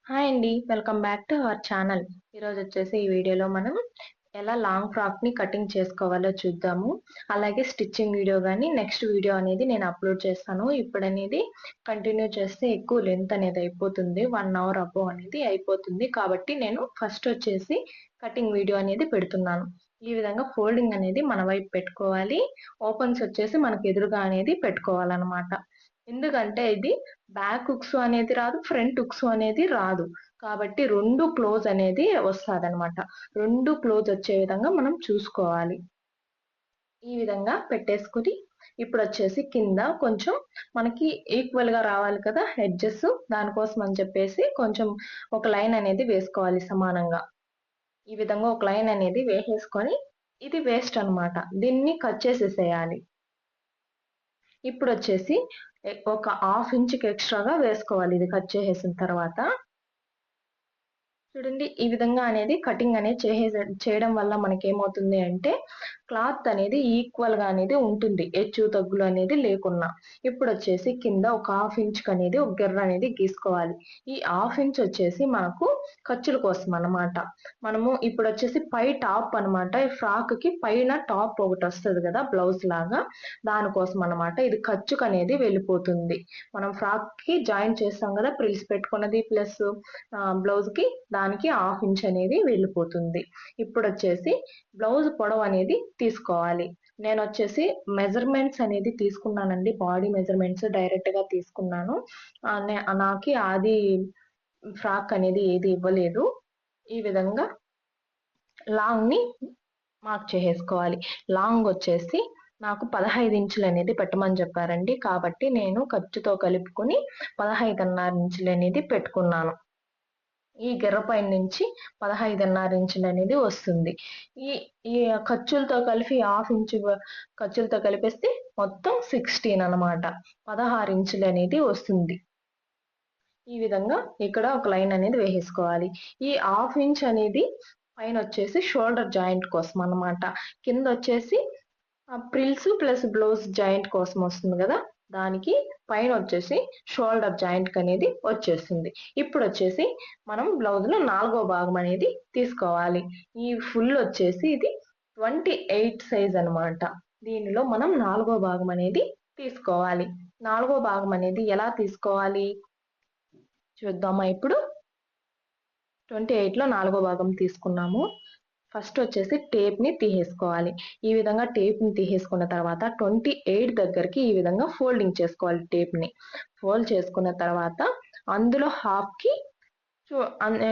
Hi అండి. Welcome back to our channel. ఈరోజు వచ్చేసి ఈ వీడియోలో మనం ఎలా లాంగ్ ఫ్రాక్‌ని కటింగ్ చేసుకోవాలో చూద్దాము. అలాగే స్టిచ్చింగ్ వీడియో గాని నెక్స్ట్ వీడియో అనేది నేను అప్‌లోడ్ చేస్తాను. ఇప్పుడనేది కంటిన్యూ చేస్తే ఎక్కువ లెంత్ అనేది అయిపోతుంది. 1 అవర్ అబోవ్ అనేది అయిపోతుంది. కాబట్టి నేను ఫస్ట్ వచ్చేసి కటింగ్ వీడియో అనేది పెడుతున్నాను. ఈ విధంగా ఫోల్డింగ్ అనేది మన వైపు పెట్టుకోవాలి. ఓపెన్స్ వచ్చేసి మనకు ఎదురుగా అనేది పెట్టుకోవాలనమాట. ఎందుకంటే ఇది బ్యాక్ హుక్స్ అనేది రాదు. ఫ్రంట్ హుక్స్ అనేది రాదు. కాబట్టి 2 క్లోజ్ అనేది వస్తాదనమాట. 2 క్లోజ్ వచ్చే విధంగా మనం చూసుకోవాలి. ఈ విధంగా పెట్టేసుకొని ఇప్పుడొచ్చేసి కింద కొంచెం మనకి ఈక్వల్‌గా రావాలి కదా! ఎడ్జెస్ దానికోసం అని చెప్పేసి కొంచెం ఒక లైన్ అనేది వేసుకోవాలి సమానంగా. ఈ విధంగా ఒక లైన్ అనేది వేసేసుకొని ఇది వేస్ట్ అనమాట. దీన్ని కట్ చేసేసేయాలి. ఇప్పుడొచ్చేసి ఒక హాఫ్ ఇంచ్‌కి ఎక్స్‌ట్రాగా వేసుకోవాలి ఇది కట్ చేసేసిన తర్వాత. చూడండి ఈ విధంగా అనేది కటింగ్ అనేది చేయడం వల్ల మనకేమవుతుంది అంటే క్లాత్ అనేది ఈక్వల్‌గా అనేది ఉంటుంది. హెచ్చు తగ్గులు అనేది లేకున్నా. ఇప్పుడొచ్చేసి కింద ఒక హాఫ్ ఇంచ్‌కి అనేది ఒక గిర్ర అనేది గీసుకోవాలి. ఈ హాఫ్ ఇంచ్ వచ్చేసి మనకు ఖర్చుల కోసం అన్నమాట. మనము ఇప్పుడొచ్చేసి పై టాప్ అన్నమాట. ఈ ఫ్రాక్‌కి పైన టాప్ ఒకటొస్తది కదా! బ్లౌజ్ లాగా దానికోసం అన్నమాట. ఇది ఖర్చుకనేది వెళ్ళిపోతుంది. మనం ఫ్రాక్‌కి జాయిన్ చేస్తాం కదా! ఫ్రిల్స్ పెట్టుకున్నది ప్లస్ బ్లౌజ్‌కి దానికి హాఫ్ ఇంచ్ అనేది వెళ్ళిపోతుంది. ఇప్పుడొచ్చేసి బ్లౌజ్ పొడవనేది తీసుకోవాలి. నేనొచ్చేసి మెజర్‌మెంట్స్ అనేది తీసుకున్నానండి. బాడీ మెజర్‌మెంట్స్ డైరెక్ట్‌గా తీసుకున్నాను. నాకి అది ఫ్రాక్ అనేది ఏది ఇవ్వలేదు. ఈ విధంగా లాంగ్‌ని మార్క్ చేసేసుకోవాలి. లాంగ్ వచ్చేసి నాకు 15 ఇంచులనేది పెట్టమని చెప్పారండి. కాబట్టి నేను ఖర్చుతో కలుపుకొని 15.5 ఇంచులనేది పెట్టుకున్నాను. ఈ గిర్ర పైన నుంచి 15.5 ఇంచులనేది వస్తుంది. ఈ ఈ ఖర్చులతో కలిపి హాఫ్ ఇంచు ఖర్చులతో కలిపేస్తే మొత్తం 16 అనమాట. 16 ఇంచులనేది వస్తుంది. ఈ విధంగా ఇక్కడ ఒక లైన్ అనేది వేసేసుకోవాలి. ఈ హాఫ్ ఇంచ్ అనేది పైనొచ్చేసి షోల్డర్ జాయింట్ కోసం అన్నమాట. కిందొచ్చేసి ప్రిల్స్ ప్లస్ బ్లౌజ్ జాయింట్ కోసం వస్తుంది గదా! దానికి పైనొచ్చేసి షోల్డర్ జాయింట్‌కనేది వచ్చేస్తుంది. ఇప్పుడొచ్చేసి మనం బ్లౌజ్‌లో నాలుగో భాగం అనేది తీసుకోవాలి. ఈ ఫుల్ వచ్చేసి ఇది 28 సైజ్ అన్నమాట. దీనిలో మనం నాలుగో భాగం అనేది తీసుకోవాలి. నాలుగో భాగం అనేది ఎలా తీసుకోవాలి? చూద్దామా ఇప్పుడు? 28లో నాలుగో భాగం తీసుకున్నాము. ఫస్ట్ వచ్చేసి టేప్‌ని తీసేసుకోవాలి. ఈ విధంగా టేప్‌ని తీసేసుకున్న తర్వాత 28 దగ్గరికి ఈ విధంగా ఫోల్డింగ్ చేసుకోవాలి టేప్‌ని. ఫోల్డ్ చేసుకున్న తర్వాత అందులో హాఫ్‌కి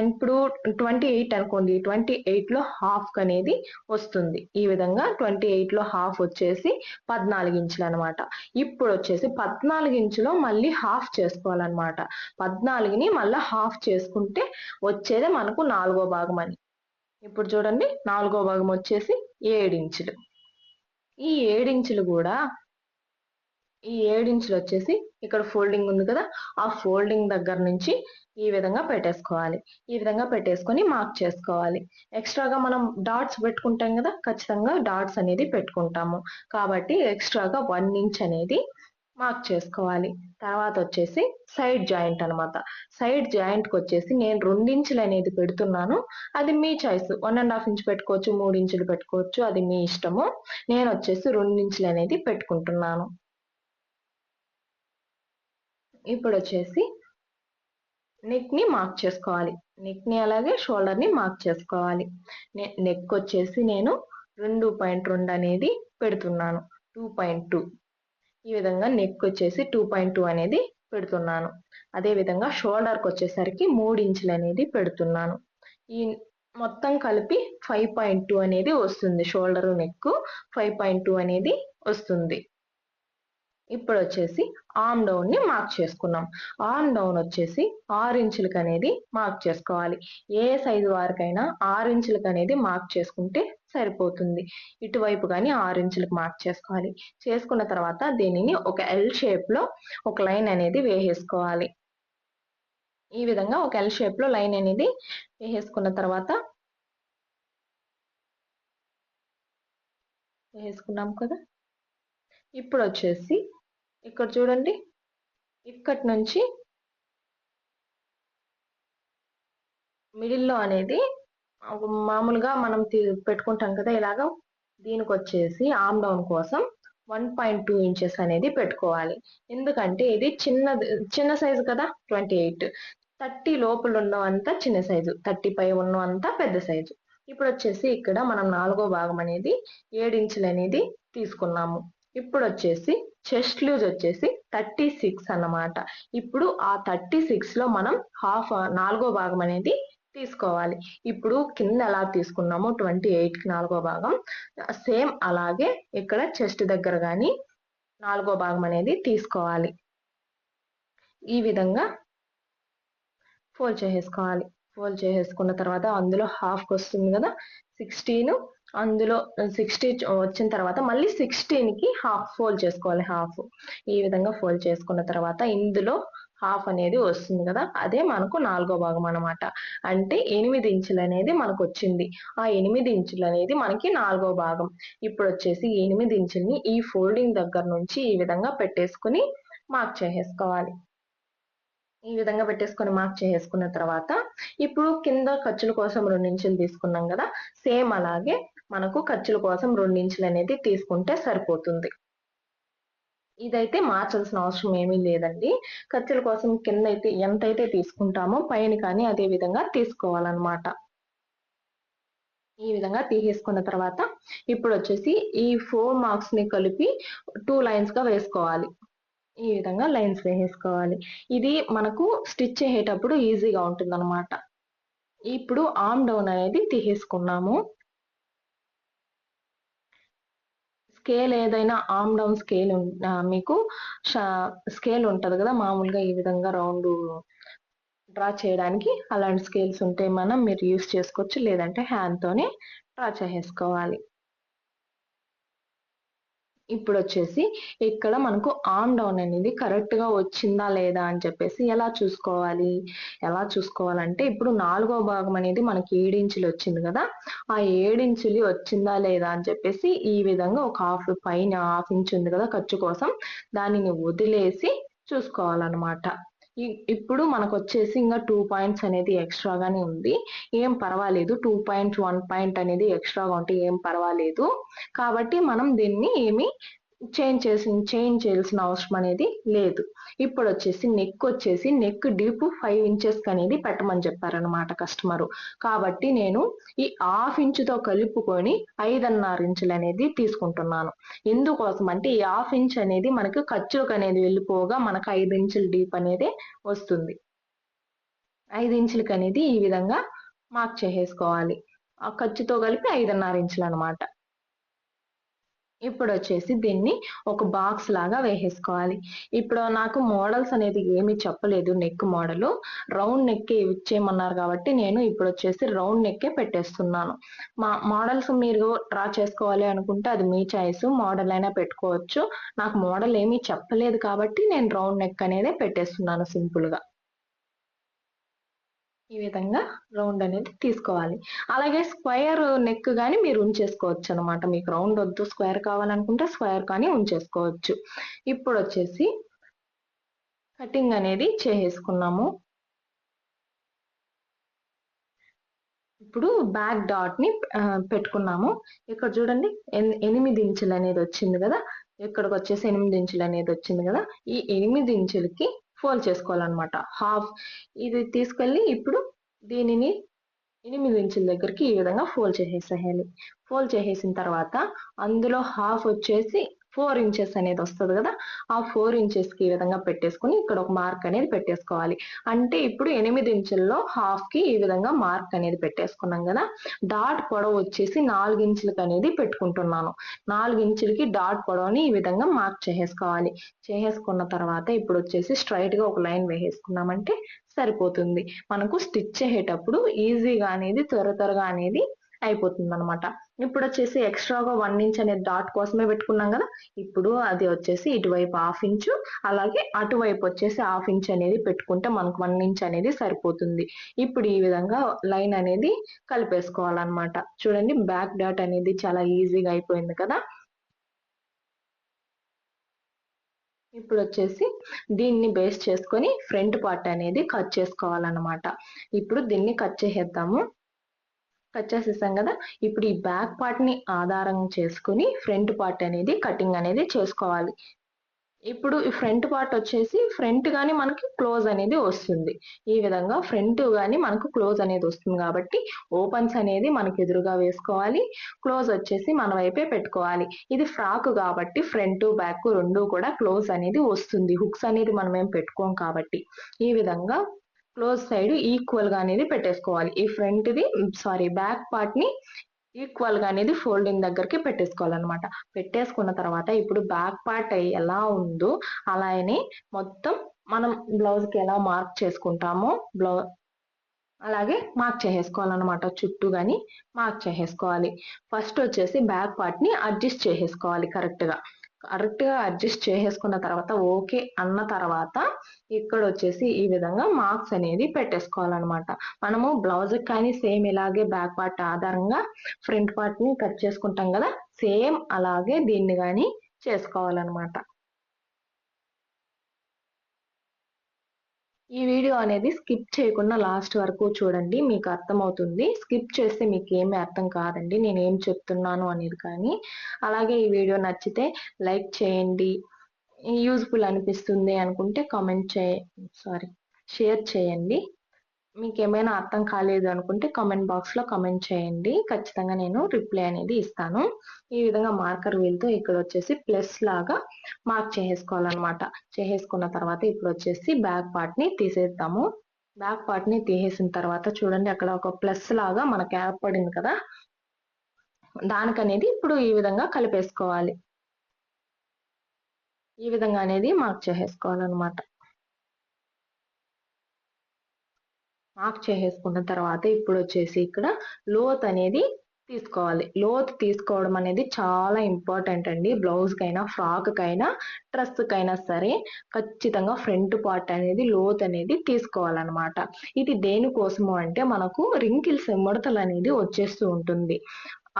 ఇప్పుడు 28 అనుకోండి. 28లో హాఫ్‌కనేది వస్తుంది. ఈ విధంగా 28లో హాఫ్ వచ్చేసి 14 ఇంచులనమాట. ఇప్పుడొచ్చేసి 14 ఇంచులో మళ్ళీ హాఫ్ చేసుకోవాలనమాట. 14ని మళ్ళా హాఫ్ చేసుకుంటే వచ్చేదే మనకు నాలుగో భాగం అని. ఇప్పుడు చూడండి నాలుగో భాగం వచ్చేసి 7 ఇంచులు. ఈ 7 ఇంచులు గూడా ఈ 7 ఇంచులు వచ్చేసి ఇక్కడ ఫోల్డింగ్ ఉంది కదా! ఆ ఫోల్డింగ్ దగ్గర నుంచి ఈ విధంగా పెట్టేసుకోవాలి. ఈ విధంగా పెట్టేసుకొని మార్క్ చేసుకోవాలి. ఎక్స్‌ట్రాగా మనం డాట్స్ పెట్టుకుంటాం కదా! ఖచ్చితంగా డాట్స్ అనేది పెట్టుకుంటాము. కాబట్టి ఎక్స్‌ట్రాగా 1 ఇంచ్ అనేది మార్క్ చేసుకోవాలి. తర్వాత వచ్చేసి సైడ్ జాయింట్ అనమాట. సైడ్ జాయింట్‌కొచ్చేసి నేను 2 ఇంచులు అనేది పెడుతున్నాను. అది మీ చాయిస్. 1 ½ ఇంచ్ పెట్టుకోవచ్చు, 3 ఇంచులు పెట్టుకోవచ్చు. అది మీ ఇష్టము. నేనొచ్చేసి 2 ఇంచులు అనేది పెట్టుకుంటున్నాను. ఇప్పుడొచ్చేసి నెక్‌ని మార్క్ చేసుకోవాలి. నెక్‌ని అలాగే షోల్డర్‌ని మార్క్ చేసుకోవాలి. నెక్ వచ్చేసి నేను 2.2 అనేది పెడుతున్నాను. 2.2 ఈ విధంగా నెక్ వచ్చేసి 2.2 అనేది పెడుతున్నాను. అదే విధంగా షోల్డర్‌కొచ్చేసరికి 3 ఇంచులు అనేది పెడుతున్నాను. ఈ మొత్తం కలిపి 5.2 అనేది వస్తుంది. షోల్డరు, నెక్కు 5.2 అనేది వస్తుంది. ఇప్పుడొచ్చేసి ఆర్మ్ డౌన్‌ని మార్క్ చేసుకున్నాం. ఆర్మ్ డౌన్ వచ్చేసి 6 ఇంచులకనేది మార్క్ చేసుకోవాలి. ఏ సైజు వారికైనా 6 ఇంచులకనేది మార్క్ చేసుకుంటే సరిపోతుంది. ఇటువైపు గాని 6 ఇంచులకు మార్క్ చేసుకోవాలి. చేసుకున్న తర్వాత దీనిని ఒక ఎల్ షేప్‌లో ఒక లైన్ అనేది వేసేసుకోవాలి. ఈ విధంగా ఒక ఎల్ షేప్‌లో లైన్ అనేది వేసేసుకున్న తర్వాత వేసుకున్నాం కదా! ఇప్పుడొచ్చేసి ఇక్కడ చూడండి ఇక్కడి నుంచి మిడిల్‌లో అనేది మామూలుగా మనం పెట్టుకుంటాం కదా! ఇలాగా దీనికొచ్చేసి ఆర్మ్ డౌన్ కోసం 1.2 ఇంచెస్ అనేది పెట్టుకోవాలి. ఎందుకంటే ఇది చిన్న సైజు కదా! 28. 30 లోపల ఉన్నవంతా చిన్న సైజు. 30 పై ఉన్నవంతా పెద్ద సైజు. ఇప్పుడొచ్చేసి ఇక్కడ మనం నాలుగో భాగం అనేది 7 ఇంచులనేది తీసుకున్నాము. ఇప్పుడొచ్చేసి చెస్ట్ లూజ్ వచ్చేసి 36 అన్నమాట. ఇప్పుడు ఆ 36లో మనం నాలుగో భాగం అనేది తీసుకోవాలి. ఇప్పుడు కింద ఎలా తీసుకున్నామో 28కి నాలుగో భాగం సేమ్ అలాగే ఇక్కడ చెస్ట్ దగ్గర గాని నాలుగో భాగం అనేది తీసుకోవాలి. ఈ విధంగా ఫోల్డ్ చేసేసుకోవాలి. ఫోల్డ్ చేసేసుకున్న తర్వాత అందులో హాఫ్‌కి వస్తుంది కదా! 16 అందులో 60 వచ్చిన తర్వాత మళ్ళీ 16కి హాఫ్ ఫోల్డ్ చేసుకోవాలి హాఫ్. ఈ విధంగా ఫోల్డ్ చేసుకున్న తర్వాత ఇందులో హాఫ్ అనేది వస్తుంది కదా! అదే మనకు నాలుగో భాగం అన్నమాట. అంటే 8 ఇంచులనేది మనకొచ్చింది. ఆ 8 ఇంచులనేది మనకి నాలుగో భాగం. ఇప్పుడొచ్చేసి 8 ఇంచుల్ని ఈ ఫోల్డింగ్ దగ్గర నుంచి ఈ విధంగా పెట్టేసుకొని మార్క్ చేసేసుకోవాలి. ఈ విధంగా పెట్టేసుకొని మార్క్ చేసేసుకున్న తర్వాత ఇప్పుడు కింద ఖర్చుల కోసం 2 ఇంచులు తీసుకున్నాం కదా! సేమ్ అలాగే మనకు ఖర్చుల కోసం 2 ఇంచులు అనేది తీసుకుంటే సరిపోతుంది. ఇదైతే మార్చాల్సిన అవసరం ఏమీ లేదండి. ఖర్చుల కోసం కిందైతే ఎంతైతే తీసుకుంటామో పైన కానీ అదే విధంగా తీసుకోవాలన్నమాట. ఈ విధంగా తీసేసుకున్న తర్వాత ఇప్పుడొచ్చేసి ఈ 4 మార్క్స్‌ని కలిపి 2 లైన్స్‌గా వేసుకోవాలి. ఈ విధంగా లైన్స్ వేసేసుకోవాలి. ఇది మనకు స్టిచ్ చేసేటప్పుడు ఈజీగా ఉంటుందన్నమాట. ఇప్పుడు ఆర్మ్ డౌన్ అనేది తీసేసుకున్నాము. స్కేల్ ఏదైనా ఆర్మ్ డౌన్ మీకు స్కేల్ ఉంటది కదా! మామూలుగా ఈ విధంగా రౌండ్ డ్రా చేయడానికి అలాంటి స్కేల్స్ ఉంటే మీరు యూజ్ చేసుకోవచ్చు. లేదంటే హ్యాండ్‌తోనే డ్రా చేసేసుకోవాలి. ఇప్పుడొచ్చేసి ఇక్కడ మనకు ఆర్మ్ డౌన్ అనేది కరెక్ట్‌గా వచ్చిందా లేదా అని చెప్పేసి ఎలా చూసుకోవాలి? ఎలా చూసుకోవాలంటే ఇప్పుడు నాలుగో భాగం అనేది మనకి 7 ఇంచులు వచ్చింది కదా! ఆ 7 ఇంచులు వచ్చిందా లేదా అని చెప్పేసి ఈ విధంగా ఒక పైన హాఫ్ ఇంచ్ ఉంది కదా! ఖర్చు కోసం దానిని వదిలేసి చూసుకోవాలన్నమాట. ఇప్పుడు మనకొచ్చేసి ఇంగా 2 పాయింట్స్ అనేది ఎక్స్‌ట్రాగానే ఉంది. ఏం పర్వాలేదు. 2 పాయింట్స్, 1 పాయింట్ అనేది ఎక్స్‌ట్రాగా ఉంటే ఏం పర్వాలేదు. కాబట్టి మనం దీన్ని ఏమి చేంజ్ చేయాల్సిన అవసరం అనేది లేదు. ఇప్పుడొచ్చేసి నెక్ డీప్ 5 ఇంచెస్ అనేది పెట్టమని చెప్పారనమాట కస్టమరు. కాబట్టి నేను ఈ హాఫ్ ఇంచుతో కలుపుకొని 5.5 ఇంచులనేది తీసుకుంటున్నాను. ఎందుకోసం అంటే ఈ హాఫ్ ఇంచ్ అనేది మనకు ఖర్చులకనేది వెళ్ళిపోగా మనకు 5 ఇంచుల డీప్ అనేది వస్తుంది. 5 ఇంచులకనేది ఈ విధంగా మార్క్ చేసేసుకోవాలి. ఆ ఖర్చుతో కలిపి 5.5 ఇంచులనమాట. ఇప్పుడొచ్చేసి దీన్ని ఒక బాక్స్ లాగా వేసేసుకోవాలి. ఇప్పుడు నాకు మోడల్స్ అనేది ఏమీ చెప్పలేదు నెక్ మోడలు. రౌండ్ నెక్కే ఇచ్చేయమన్నారు కాబట్టి నేను ఇప్పుడొచ్చేసి రౌండ్ నెక్కే పెట్టేస్తున్నాను. మోడల్స్ మీరు డ్రా చేసుకోవాలి అనుకుంటే అది మీ చాయిస్. మోడల్ అయినా పెట్టుకోవచ్చు. నాకు మోడల్ ఏమీ చెప్పలేదు కాబట్టి నేను రౌండ్ నెక్ అనేదే పెట్టేస్తున్నాను సింపుల్‌గా. ఈ విధంగా రౌండ్ అనేది తీసుకోవాలి. అలాగే స్క్వేర్ నెక్ గాని మీరు ఉంచేసుకోవచ్చనమాట. మీకు రౌండ్ వద్దు స్క్వేర్ కావాలనుకుంటే స్క్వేర్ కానీ ఉంచేసుకోవచ్చు. ఇప్పుడొచ్చేసి కటింగ్ అనేది చేసేసుకున్నాము. ఇప్పుడు బ్యాక్ డాట్‌ని పెట్టుకున్నాము. ఇక్కడ చూడండి 8 ఇంచులనేది వచ్చింది గదా! ఇక్కడికొచ్చేసి 8 ఇంచులనేది వచ్చింది గదా! ఈ 8 ఇంచులకి ఫోల్డ్ చేసుకోవాలనమాట. ఇది తీసుకెళ్ళి ఇప్పుడు దీనిని 8 ఇంచుల దగ్గరికి ఈ విధంగా ఫోల్డ్ చేసేసేయాలి. ఫోల్డ్ చేసేసిన తర్వాత అందులో హాఫ్ వచ్చేసి 4 ఇంచెస్ అనేది వస్తది కదా! ఆ 4 ఇంచెస్‌కి ఈ విధంగా పెట్టేసుకొని ఇక్కడ ఒక మార్క్ అనేది పెట్టేసుకోవాలి. అంటే ఇప్పుడు 8 ఇంచుల్లో హాఫ్‌కి ఈ విధంగా మార్క్ అనేది పెట్టేసుకున్నాం కదా! డాట్ పొడవు వచ్చేసి 4 ఇంచులకనేది పెట్టుకుంటున్నాను. 4 ఇంచులకి డాట్ పొడవుని ఈ విధంగా మార్క్ చేసేసుకోవాలి. చేసేసుకున్న తర్వాత ఇప్పుడొచ్చేసి స్ట్రెయిట్‌గా ఒక లైన్ వేసేసుకున్నామంటే సరిపోతుంది. మనకు స్టిచ్ చేసేటప్పుడు ఈజీగా అనేది త్వరగా అనేది అయిపోతుందనమాట. ఇప్పుడొచ్చేసి ఎక్స్‌ట్రాగా 1 ఇంచ్ అనేది డాట్ కోసమే పెట్టుకున్నాం గదా! ఇప్పుడు అది వచ్చేసి ఇటువైపు హాఫ్ ఇంచు, అలాగే అటువైపు వచ్చేసి హాఫ్ ఇంచ్ అనేది పెట్టుకుంటే మనకు 1 ఇంచ్ అనేది సరిపోతుంది. ఇప్పుడు ఈ విధంగా లైన్ అనేది కలిపేసుకోవాలనమాట. చూడండి బ్యాక్ డాట్ అనేది చాలా ఈజీగా అయిపోయింది కదా! ఇప్పుడు వచ్చేసి దీన్ని బేస్ చేసుకొని ఫ్రంట్ పార్ట్ అనేది కట్ చేసుకోవాలన్నమాట. ఇప్పుడు దీన్ని కట్ చేసేద్దాము. కట్ చేసేసాం కదా. ఇప్పుడు ఈ బ్యాక్ పార్ట్ ని ఆధారం చేసుకుని ఫ్రంట్ పార్ట్ అనేది కటింగ్ అనేది చేసుకోవాలి. ఇప్పుడు ఈ ఫ్రంట్ పార్ట్ వచ్చేసి ఫ్రంట్ గాని మనకి క్లోజ్ అనేది వస్తుంది. ఈ విధంగా ఫ్రంట్ గాని మనకు క్లోజ్ అనేది వస్తుంది కాబట్టి ఓపెన్స్ అనేది మనకి ఎదురుగా వేసుకోవాలి. క్లోజ్ వచ్చేసి మన వైపే పెట్టుకోవాలి. ఇది ఫ్రాక్ కాబట్టి ఫ్రంట్ బ్యాక్ రెండు కూడా క్లోజ్ అనేది వస్తుంది. హుక్స్ అనేది మనం ఏం పెట్టుకోం కాబట్టి ఈ విధంగా క్లోజ్ సైడ్ ఈక్వల్ గా అనేది పెట్టేసుకోవాలి. ఈ ఫ్రంట్ ది బ్యాక్ పార్ట్ ని ఈక్వల్ గా అనేది ఫోల్డింగ్ దగ్గరికి పెట్టేసుకోవాలన్నమాట. పెట్టేసుకున్న తర్వాత ఇప్పుడు బ్యాక్ పార్ట్ ఎలా ఉందో అలానే మొత్తం మనం బ్లౌజ్ కి ఎలా మార్క్ చేసుకుంటామో అలాగే మార్క్ చేసేసుకోవాలన్నమాట. చుట్టూ గాని మార్క్ చేసేసుకోవాలి. ఫస్ట్ వచ్చేసి బ్యాక్ పార్ట్ ని అడ్జస్ట్ చేసేసుకోవాలి కరెక్ట్ గా అడ్జస్ట్ చేసేసుకున్న తర్వాత ఓకే అన్న తర్వాత ఇక్కడ వచ్చేసి ఈ విధంగా మార్క్స్ అనేది పెట్టేసుకోవాలన్నమాట. మనము బ్లౌజ్ కానీ సేమ్ ఇలాగే బ్యాక్ పార్ట్ ఆధారంగా ఫ్రంట్ పార్ట్ ని కట్ చేసుకుంటాం కదా, సేమ్ అలాగే దీన్ని కానీ చేసుకోవాలన్నమాట. ఈ వీడియో అనేది స్కిప్ చేయకుండా లాస్ట్ వరకు చూడండి, మీకు అర్థమవుతుంది. స్కిప్ చేస్తే మీకు ఏమీ అర్థం కాదండి నేను ఏం చెప్తున్నాను అనేది. కానీ అలాగే ఈ వీడియో నచ్చితే లైక్ చేయండి, యూజ్ఫుల్ అనిపిస్తుంది అనుకుంటే షేర్ చేయండి. మీకు ఏమైనా అర్థం కాలేదు అనుకుంటే కామెంట్ బాక్స్ లో కామెంట్ చేయండి, ఖచ్చితంగా నేను రిప్లై అనేది ఇస్తాను. ఈ విధంగా మార్కర్ వీల్తో ఇక్కడ వచ్చేసి ప్లస్ లాగా మార్క్ చేసేసుకోవాలన్నమాట. చేసేసుకున్న తర్వాత ఇప్పుడు వచ్చేసి బ్యాక్ పార్ట్ ని తీసేద్దాము. బ్యాక్ పార్ట్ ని తీసేసిన తర్వాత చూడండి అక్కడ ఒక ప్లస్ లాగా మనకి ఏర్పడింది కదా, దానికనేది ఇప్పుడు ఈ విధంగా కలిపేసుకోవాలి. ఈ విధంగా అనేది మార్క్ చేసేసుకోవాలన్నమాట. మార్క్ చేసేసుకున్న తర్వాత ఇప్పుడు వచ్చేసి ఇక్కడ లోత్ అనేది తీసుకోవాలి. లోత్ తీసుకోవడం అనేది చాలా ఇంపార్టెంట్ అండి. బ్లౌజ్ కైనా ఫ్రాక్ కైనా డ్రెస్ కైనా సరే ఖచ్చితంగా ఫ్రంట్ పార్ట్ అనేది లోత్ అనేది తీసుకోవాలన్నమాట. ఇది దేనికోసము అంటే మనకు రింకిల్స్ ముడతలు అనేది వచ్చేస్తూ ఉంటుంది.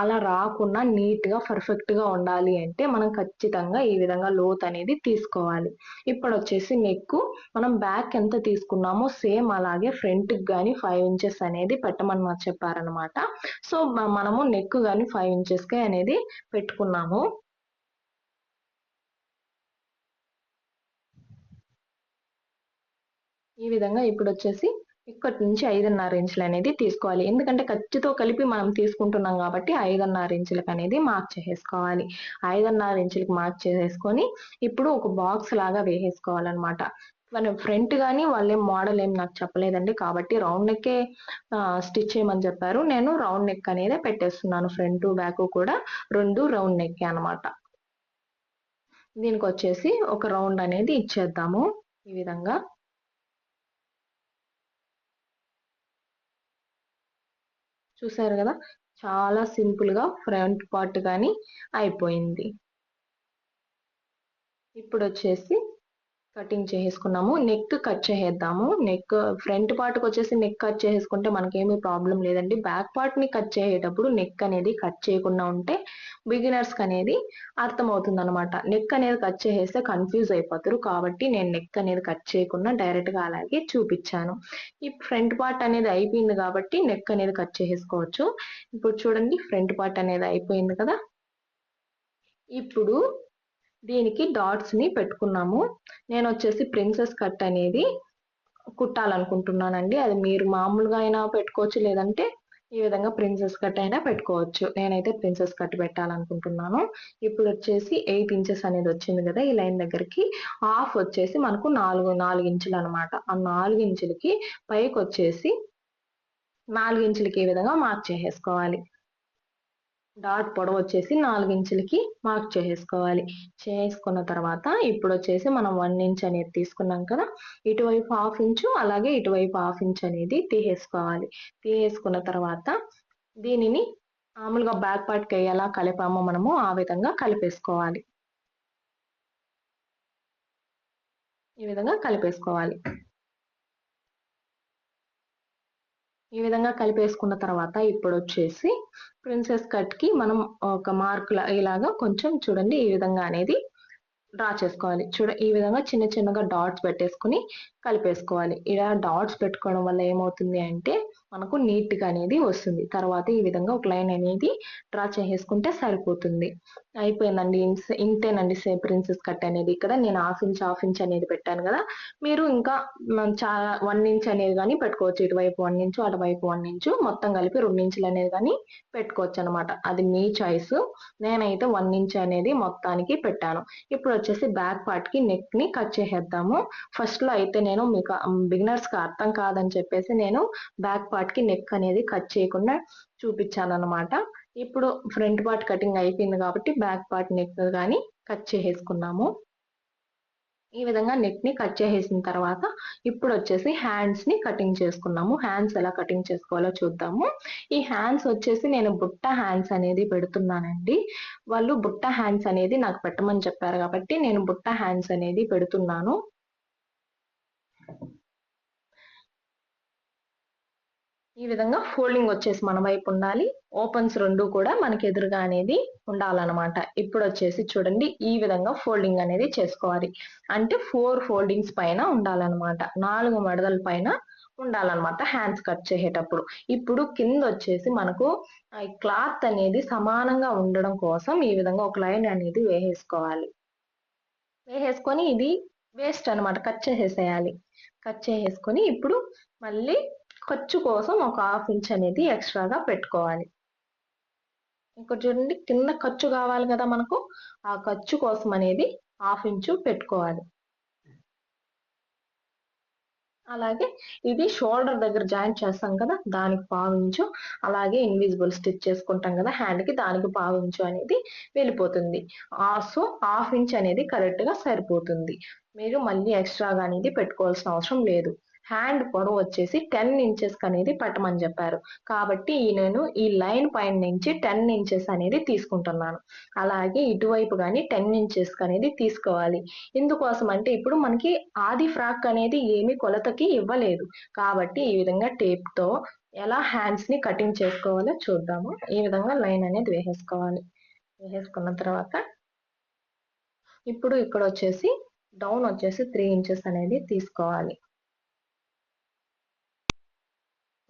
అలా రాకుండా నీట్ గా పర్ఫెక్ట్ గా ఉండాలి అంటే మనం ఖచ్చితంగా ఈ విధంగా లోత్ అనేది తీసుకోవాలి. ఇప్పుడు వచ్చేసి నెక్ మనం బ్యాక్ ఎంత తీసుకున్నామో సేమ్ అలాగే ఫ్రంట్ కి గానీ 5 ఇంచెస్ అనేది పెట్టమని చెప్పారనమాట. సో మనము నెక్ గానీ 5 ఇంచెస్ కి అనేది పెట్టుకున్నాము. ఈ విధంగా ఇప్పుడు వచ్చేసి ఇక్కడి నుంచి 5.5 ఇంచులు అనేది తీసుకోవాలి. ఎందుకంటే ఖర్చుతో కలిపి మనం తీసుకుంటున్నాం కాబట్టి 5.5 ఇంచులకు అనేది మార్క్ చేసేసుకోవాలి. 5.5 ఇంచులకు మార్క్ చేసేసుకొని ఇప్పుడు ఒక బాక్స్ లాగా వేసేసుకోవాలన్నమాట. మనం ఫ్రంట్ గానీ వాళ్ళేం మోడల్ ఏం నాకు చెప్పలేదండి, కాబట్టి రౌండ్ నెక్కే స్టిచ్ చేయమని చెప్పారు. నేను రౌండ్ నెక్ అనేది పెట్టేస్తున్నాను. ఫ్రంట్ బ్యాక్ కూడా రెండు రౌండ్ నెక్కే అనమాట. దీనికి వచ్చేసి ఒక రౌండ్ అనేది ఇచ్చేద్దాము. ఈ విధంగా చూసారు కదా, చాలా సింపుల్ గా ఫ్రంట్ పార్ట్ గానీ అయిపోయింది. ఇప్పుడు వచ్చేసి కటింగ్ చేసుకున్నాము. నెక్ కట్ చేసేద్దాము. నెక్ ఫ్రంట్ పార్ట్ కి వచ్చేసి నెక్ కట్ చేసుకుంటే మనకేమీ ప్రాబ్లం లేదండి. బ్యాక్ పార్ట్ ని కట్ చేసేటప్పుడు నెక్ అనేది కట్ చేయకుండా ఉంటే బిగినర్స్ కి అనేది అర్థమవుతుంది అనమాట. నెక్ అనేది కట్ చేసేస్తే కన్ఫ్యూజ్ అయిపోతారు, కాబట్టి నేను నెక్ అనేది కట్ చేయకుండా డైరెక్ట్ గా అలాగే చూపించాను. ఈ ఫ్రంట్ పార్ట్ అనేది అయిపోయింది కాబట్టి నెక్ అనేది కట్ చేసేసుకోవచ్చు. ఇప్పుడు చూడండి ఫ్రంట్ పార్ట్ అనేది అయిపోయింది కదా. ఇప్పుడు దీనికి డాట్స్ ని పెట్టుకున్నాము. నేను వచ్చేసి ప్రిన్సెస్ కట్ అనేది కుట్టాలనుకుంటున్నానండి. అది మీరు మామూలుగా అయినా పెట్టుకోవచ్చు, లేదంటే ఈ విధంగా ప్రిన్సెస్ కట్ అయినా పెట్టుకోవచ్చు. నేనైతే ప్రిన్సెస్ కట్ పెట్టాలనుకుంటున్నాను. ఇప్పుడు వచ్చేసి 8 ఇంచెస్ అనేది వచ్చింది కదా, ఈ లైన్ దగ్గరికి హాఫ్ వచ్చేసి మనకు 4 ఇంచులు అనమాట. ఆ 4 ఇంచులకి పైకి వచ్చేసి 4 ఇంచులకి ఈ విధంగా మార్క్ చేసేసుకోవాలి. డాట్ పొడవు వచ్చేసి 4 ఇంచులకి మార్క్ చేసేసుకోవాలి. చేసుకున్న తర్వాత ఇప్పుడు వచ్చేసి మనం 1 ఇంచ్ అనేది తీసుకున్నాం కదా, ఇటువైపు హాఫ్ ఇంచు అలాగే ఇటువైపు హాఫ్ ఇంచ్ అనేది తీసేసుకోవాలి. తీసేసుకున్న తర్వాత దీనిని మామూలుగా బ్యాక్ పార్ట్ కి ఎలా కలిపామో మనము ఆ విధంగా కలిపేసుకోవాలి. ఈ విధంగా కలిపేసుకోవాలి. ఈ విధంగా కలిపేసుకున్న తర్వాత ఇప్పుడు వచ్చేసి ప్రిన్సెస్ కట్ కి మనం ఒక మార్క్ ఇలాగా కొంచెం చూడండి ఈ విధంగా అనేది డ్రా చేసుకోవాలి. ఈ విధంగా చిన్న చిన్నగా డాట్స్ పెట్టేసుకొని కలిపేసుకోవాలి. ఇలా డాట్స్ పెట్టుకోవడం వల్ల ఏమవుతుంది అంటే మనకు నీట్‌గా అనేది వస్తుంది. తర్వాత ఈ విధంగా ఒక లైన్ అనేది డ్రా చేసేసుకుంటే సరిపోతుంది. అయిపోయిందండి. ఇంతేనండి ప్రిన్సెస్ కట్ అనేది. ఇక్కడ నేను హాఫ్ ఇంచ్ అనేది పెట్టాను గదా! మీరు ఇంకా 1 ఇంచ్ అనేది గాని పెట్టుకోవచ్చు. ఇటువైపు 1 ఇంచు, అటువైపు 1 ఇంచు మొత్తం కలిపి 2 ఇంచులు అనేది గాని పెట్టుకోవచ్చనమాట. అది మీ చాయిస్. నేనైతే 1 ఇంచ్ అనేది మొత్తానికి పెట్టాను. ఇప్పుడొచ్చేసి బ్యాక్ పార్ట్‌కి నెక్‌ని కట్ చేసేద్దాము. ఫస్ట్‌లో అయితే నేను మీకు బిగినర్స్‌కి అర్థం కాదని చెప్పేసి నేను బ్యాక్ పార్ట్‌కి నెక్ అనేది కట్ చేయకుండా చూపిచ్చాననమాట. ఇప్పుడు ఫ్రంట్ పార్ట్ కటింగ్ అయిపోయింది కాబట్టి బ్యాక్ పార్ట్ నెక్ గాని కట్ చేసేసుకున్నాము. ఈ విధంగా నెక్‌ని కట్ చేసేసిన తర్వాత ఇప్పుడొచ్చేసి హ్యాండ్స్‌ని కటింగ్ చేసుకున్నాము. హ్యాండ్స్ ఎలా కటింగ్ చేసుకోవాలో చూద్దాము. ఈ హ్యాండ్స్ వచ్చేసి నేను బుట్ట హ్యాండ్స్ అనేది పెడుతున్నానండి. వాళ్ళు బుట్ట హ్యాండ్స్ అనేది నాకు పెట్టమని చెప్పారు కాబట్టి నేను బుట్ట హ్యాండ్స్ అనేది పెడుతున్నాను. ఈ విధంగా ఫోల్డింగ్ వచ్చేసి మన వైపు ఉండాలి. ఓపెన్స్ 2 కూడా మనకి ఎదురుగా అనేది ఉండాలనమాట. ఇప్పుడొచ్చేసి చూడండి ఈ విధంగా ఫోల్డింగ్ అనేది చేసుకోవాలి. అంటే 4 ఫోల్డింగ్స్ పైన ఉండాలనమాట. 4 మడతల పైన ఉండాలనమాట హ్యాండ్స్ కట్ చేసేటప్పుడు. ఇప్పుడు కిందొచ్చేసి మనకు ఈ క్లాత్ అనేది సమానంగా ఉండడం కోసం ఈ విధంగా ఒక లైన్ అనేది వేసేసుకోవాలి. వేసేసుకొని ఇది వేస్ట్ అనమాట. కట్ చేసేసేయాలి. కట్ చేసేసుకొని ఇప్పుడు మళ్ళీ ఖర్చు కోసం ఒక హాఫ్ ఇంచ్ అనేది ఎక్స్ట్రాగా పెట్టుకోవాలి. ఇక్కడ చూడండి కింద ఖర్చు కావాలి కదా మనకు. ఆ ఖర్చు కోసం అనేది హాఫ్ ఇంచు పెట్టుకోవాలి. అలాగే ఇది షోల్డర్ దగ్గర జాయింట్ చేస్తాం కదా దానికి పావించు, అలాగే ఇన్విజిబుల్ స్టిచ్ చేసుకుంటాం కదా హ్యాండ్ కి దానికి పావించు అనేది వెళ్ళిపోతుంది. సో హాఫ్ ఇంచ్ అనేది కరెక్ట్ గా సరిపోతుంది. మీరు మళ్ళీ ఎక్స్ట్రాగా అనేది పెట్టుకోవాల్సిన అవసరం లేదు. హ్యాండ్ పొడవు వచ్చేసి 10 ఇంచెస్ అనేది పెట్టమని చెప్పారు. కాబట్టి నేను ఈ లైన్ పైన నుంచి 10 ఇంచెస్ అనేది తీసుకుంటున్నాను. అలాగే ఇటువైపు గాని 10 ఇంచెస్ అనేది తీసుకోవాలి. ఎందుకోసం అంటే ఇప్పుడు మనకి ఆది ఫ్రాక్ అనేది ఏమి కొలతకి ఇవ్వలేదు. కాబట్టి ఈ విధంగా టేప్ తో ఎలా హ్యాండ్స్ ని కటింగ్ చేసుకోవాలో చూద్దాము. ఈ విధంగా లైన్ అనేది వేసేసుకోవాలి. వేసేసుకున్న తర్వాత ఇప్పుడు ఇక్కడ వచ్చేసి డౌన్ వచ్చేసి 3 ఇంచెస్ అనేది తీసుకోవాలి.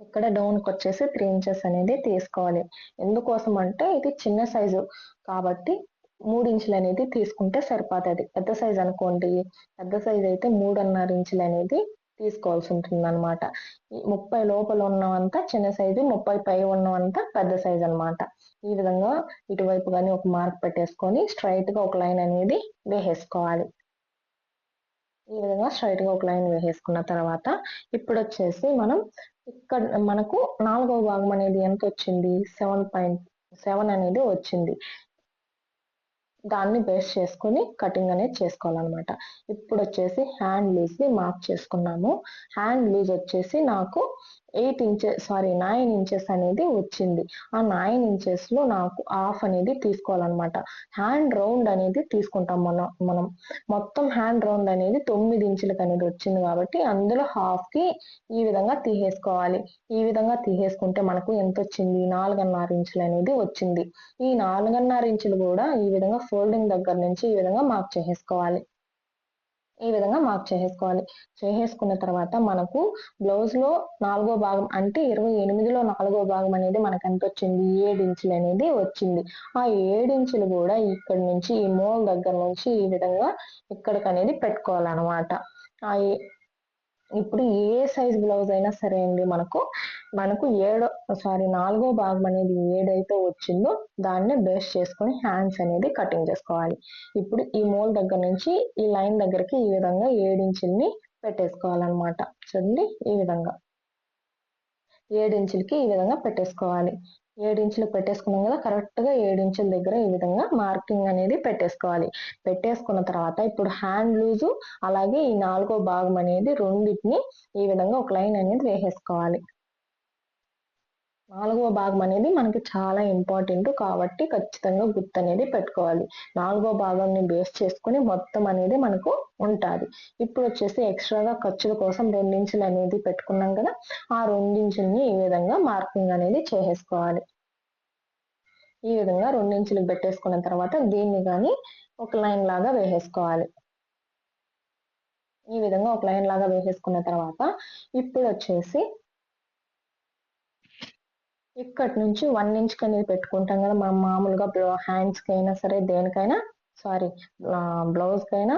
ఇక్కడ డౌన్‌కి వచ్చేసి 3 ఇంచెస్ అనేది తీసుకోవాలి. ఎందుకోసం అంటే ఇది చిన్న సైజు కాబట్టి 3 ఇంచులు అనేది తీసుకుంటే సరిపోతది. పెద్ద సైజ్ అనుకోండి, పెద్ద సైజ్ అయితే 3.5 ఇంచులు అనేది తీసుకోవాల్సి ఉంటుందన్నమాట. ఈ 30 లోపల ఉన్నవంతా చిన్న సైజు, 30 పై ఉన్నవంతా పెద్ద సైజ్ అన్నమాట. ఈ విధంగా ఇటువైపు గాని ఒక మార్క్ పెట్టేసుకొని స్ట్రెయిట్‌గా ఒక లైన్ అనేది వేసేసుకోవాలి. ఈ విధంగా స్ట్రెయిట్‌గా ఒక లైన్ వేసేసుకున్న తర్వాత ఇప్పుడొచ్చేసి మనం ఇక్కడ మనకు 4వ భాగం అనేది ఎంతొచ్చింది? 7.7 అనేది వచ్చింది. దాన్ని బేస్ చేసుకొని కటింగ్ అనేది చేసుకోవాలన్నమాట. ఇప్పుడొచ్చేసి హ్యాండ్ లూజ్‌ని మార్క్ చేసుకున్నాము. హ్యాండ్ లూజ్ వచ్చేసి నాకు 9 ఇంచెస్ అనేది వచ్చింది. ఆ 9 ఇంచెస్‌లో నాకు హాఫ్ అనేది తీసుకోవాలన్నమాట. హ్యాండ్ రౌండ్ అనేది తీసుకుంటాం మనం. మొత్తం హ్యాండ్ రౌండ్ అనేది 9 ఇంచులకి అనేది వచ్చింది కాబట్టి అందులో హాఫ్‌కి ఈ విధంగా తీసేసుకోవాలి. ఈ విధంగా తీసేసుకుంటే మనకు ఎంతొచ్చింది? 4.5 ఇంచులు అనేది వచ్చింది. ఈ 4.5 ఇంచులు కూడా ఈ విధంగా ఫోల్డింగ్ దగ్గర నుంచి ఈ విధంగా మార్క్ చేసేసుకోవాలి. ఈ విధంగా మార్క్ చేసేసుకోవాలి. చేసేసుకున్న తర్వాత మనకు బ్లౌజ్‌లో 4వ భాగం అంటే 28లో 4వ భాగం అనేది మనకు ఎంత వచ్చింది? 7 ఇంచులు అనేది వచ్చింది. ఆ 7 ఇంచులు కూడా ఇక్కడి నుంచి ఈ మోల్ దగ్గర నుంచి ఈ విధంగా ఇక్కడికనేది పెట్టుకోవాలన్నమాట. ఆ ఇప్పుడు ఏ సైజ్ బ్లౌజ్ అయినా సరే అండి మనకు 4వ భాగం అనేది ఏదైతే వచ్చిందో దాన్ని బేస్ చేసుకొని హ్యాండ్స్ అనేది కటింగ్ చేసుకోవాలి. ఇప్పుడు ఈ మోల్ దగ్గర నుంచి ఈ లైన్ దగ్గరికి ఈ విధంగా 7 ఇంచుల్ని పెట్టేసుకోవాలన్నమాట. చూడండి ఈ విధంగా 7 ఇంచులకి ఈ విధంగా పెట్టేసుకోవాలి. 7 ఇంచులు పెట్టేసుకున్నాం కదా కరెక్ట్‌గా 7 ఇంచుల దగ్గర ఈ విధంగా మార్కింగ్ అనేది పెట్టేసుకోవాలి. పెట్టేసుకున్న తర్వాత ఇప్పుడు హ్యాండ్ లూజు అలాగే ఈ 4వ భాగం అనేది రెండిటిని ఈ విధంగా ఒక లైన్ అనేది వేసేసుకోవాలి. 4వ భాగం అనేది మనకి చాలా ఇంపార్టెంట్ కాబట్టి ఖచ్చితంగా గుర్తనేది పెట్టుకోవాలి. 4వ భాగాన్ని బేస్ చేసుకొని మొత్తం అనేది మనకు ఉంటాది. ఇప్పుడొచ్చేసి ఎక్స్ట్రాగా ఖర్చుల కోసం 2 ఇంచులు అనేది పెట్టుకున్నాం కదా! ఆ 2 ఇంచుల్ని ఈ విధంగా మార్కింగ్ అనేది చేసేసుకోవాలి. ఈ విధంగా 2 ఇంచులకు పెట్టేసుకున్న తర్వాత దీన్ని కానీ ఒక లైన్ లాగా వేసేసుకోవాలి. ఈ విధంగా ఒక లైన్ లాగా వేసేసుకున్న తర్వాత ఇప్పుడు వచ్చేసి ఇక్కడి నుంచి 1 ఇంచ్ అనేది పెట్టుకుంటాం కదా మనం మామూలుగా హ్యాండ్స్కి అయినా సరే దేనికైనా బ్లౌజ్ కైనా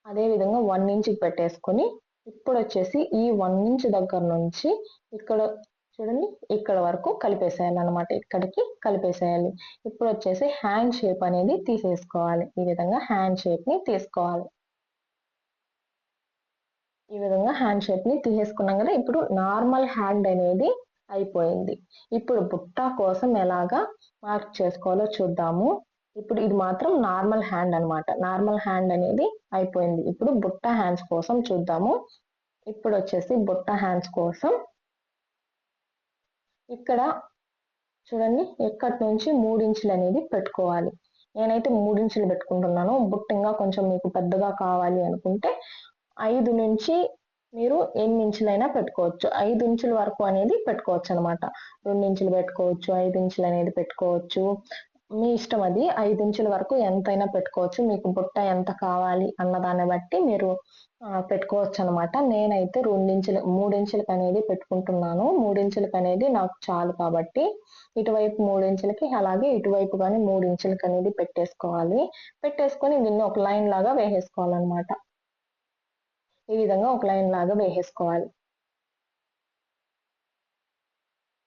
అదే విధంగా 1 ఇంచ్కి పెట్టేసుకొని ఇప్పుడు వచ్చేసి ఈ 1 ఇంచ్ దగ్గర నుంచి ఇక్కడ చూడండి ఇక్కడ వరకు కలిపేసేయాలి అనమాట. ఇక్కడికి కలిపేసేయాలి. ఇప్పుడు వచ్చేసి హ్యాండ్ షేప్ అనేది తీసేసుకోవాలి. ఈ విధంగా హ్యాండ్ షేప్ ని తీసుకోవాలి. ఈ విధంగా హ్యాండ్ షేప్ ని తీసేసుకున్నాం కదా. ఇప్పుడు నార్మల్ హ్యాండ్ అనేది అయిపోయింది. ఇప్పుడు బుట్ట కోసం ఎలాగా మార్క్ చేసుకోవాలో చూద్దాము. ఇప్పుడు ఇది మాత్రం నార్మల్ హ్యాండ్ అనమాట. నార్మల్ హ్యాండ్ అనేది అయిపోయింది. ఇప్పుడు బుట్ట హ్యాండ్స్ కోసం చూద్దాము. ఇప్పుడు వచ్చేసి బుట్ట హ్యాండ్స్ కోసం ఇక్కడ చూడండి ఇక్కడి నుంచి 3 ఇంచులు అనేది పెట్టుకోవాలి. నేనైతే 3 ఇంచులు పెట్టుకుంటున్నాను. బుట్ట ఇంకా కొంచెం మీకు పెద్దగా కావాలి అనుకుంటే 5 నుంచి మీరు 8 ఇంచులైనా పెట్టుకోవచ్చు. 5 ఇంచుల వరకు అనేది పెట్టుకోవచ్చు అనమాట. 2 ఇంచులు పెట్టుకోవచ్చు, 5 ఇంచులు అనేది పెట్టుకోవచ్చు. మీ ఇష్టం అది. 5 ఇంచుల వరకు ఎంతైనా పెట్టుకోవచ్చు. మీకు బుట్ట ఎంత కావాలి అన్న దాన్ని బట్టి మీరు పెట్టుకోవచ్చు అనమాట. నేనైతే 2 ఇంచులు 3 ఇంచులకి అనేది పెట్టుకుంటున్నాను. 3 ఇంచులకి అనేది నాకు చాలు కాబట్టి ఇటువైపు 3 ఇంచులకి అలాగే ఇటువైపు కానీ 3 ఇంచులకి అనేది పెట్టేసుకోవాలి. పెట్టేసుకొని దీన్ని ఒక లైన్ లాగా వేసేసుకోవాలన్నమాట. ఈ విధంగా ఒక లైన్ లాగా వేసేసుకోవాలి.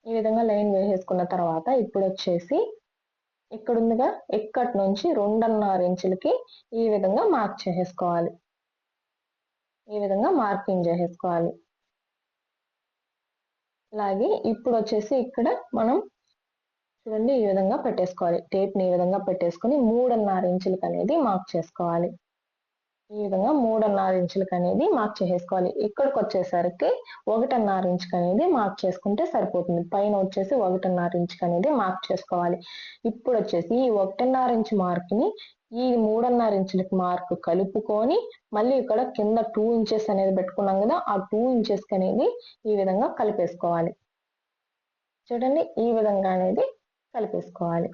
ఈ విధంగా లైన్ వేసేసుకున్న తర్వాత ఇప్పుడు వచ్చేసి ఇక్కడ ఉందిగా ఇక్కడి నుంచి 2.5 ఇంచులకి ఈ విధంగా మార్క్ చేసేసుకోవాలి. ఈ విధంగా మార్కింగ్ చేసేసుకోవాలి. అలాగే ఇప్పుడు వచ్చేసి ఇక్కడ మనం చూడండి ఈ విధంగా పెట్టేసుకోవాలి. టేప్ ని ఈ విధంగా పెట్టేసుకొని 3.5 ఇంచులకి అనేది మార్క్ చేసుకోవాలి. ఈ విధంగా 3.5 ఇంచులకి అనేది మార్క్ చేసేసుకోవాలి. ఇక్కడికి వచ్చేసరికి 1.5 ఇంచుకి అనేది మార్క్ చేసుకుంటే సరిపోతుంది. పైన వచ్చేసి 1.5 ఇంచుకి అనేది మార్క్ చేసుకోవాలి. ఇప్పుడు వచ్చేసి ఈ 1.5 ఇంచు మార్క్ ని ఈ 3.5 ఇంచులకి మార్క్ కలుపుకొని మళ్ళీ ఇక్కడ కింద 2 ఇంచెస్ అనేది పెట్టుకున్నాం కదా. ఆ 2 ఇంచెస్ అనేది ఈ విధంగా కలిపేసుకోవాలి. చూడండి ఈ విధంగా అనేది కలిపేసుకోవాలి.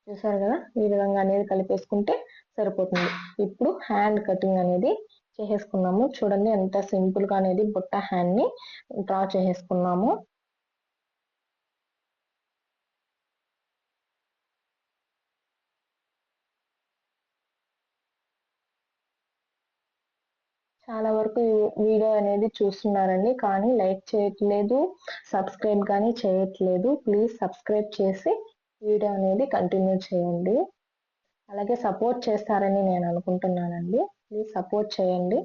చూసారు కదా ఈ విధంగా అనేది కలిపేసుకుంటే సరిపోతుంది. ఇప్పుడు హ్యాండ్ కటింగ్ అనేది చేసేసుకున్నాము. చూడండి ఎంత సింపుల్ గా అనేది బుట్ట హ్యాండ్ ని డ్రా చేసేసుకున్నాము. చాలా వరకు వీడియో అనేది చూస్తున్నారండి, కానీ లైక్ చేయట్లేదు, సబ్స్క్రైబ్ కానీ చేయట్లేదు. ప్లీజ్ సబ్స్క్రైబ్ చేసి వీడియో అనేది కంటిన్యూ చేయండి. అలాగే సపోర్ట్ చేస్తారని నేను అనుకుంటున్నానండి. ప్లీజ్ సపోర్ట్ చేయండి.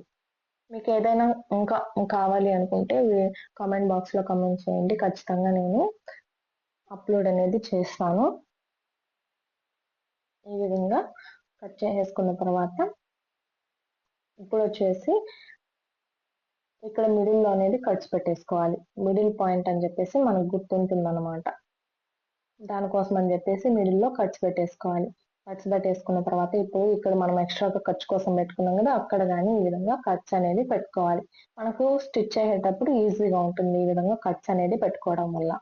మీకు ఏదైనా ఇంకా కావాలి అనుకుంటే కామెంట్ బాక్స్లో కామెంట్ చేయండి. ఖచ్చితంగా నేను అప్లోడ్ అనేది చేస్తాను. ఈ విధంగా కట్ చేసేసుకున్న తర్వాత ఇప్పుడు వచ్చేసి ఇక్కడ మిడిల్లో అనేది కట్స్ పెట్టేసుకోవాలి. మిడిల్ పాయింట్ అని చెప్పేసి మనకు గుర్తుంటుంది అనమాట. దానికోసం అని చెప్పేసి మిడిల్లో కట్స్ పెట్టేసుకోవాలి. కట్స్ పెట్టేసుకున్న తర్వాత ఇప్పుడు ఇక్కడ మనం ఎక్స్ట్రాగా ఖర్చు కోసం పెట్టుకున్నాం కదా, అక్కడ కానీ ఈ విధంగా కట్స్ అనేది పెట్టుకోవాలి. మనకు స్టిచ్ అయ్యేటప్పుడు ఈజీగా ఉంటుంది ఈ విధంగా కట్స్ అనేది పెట్టుకోవడం వల్ల.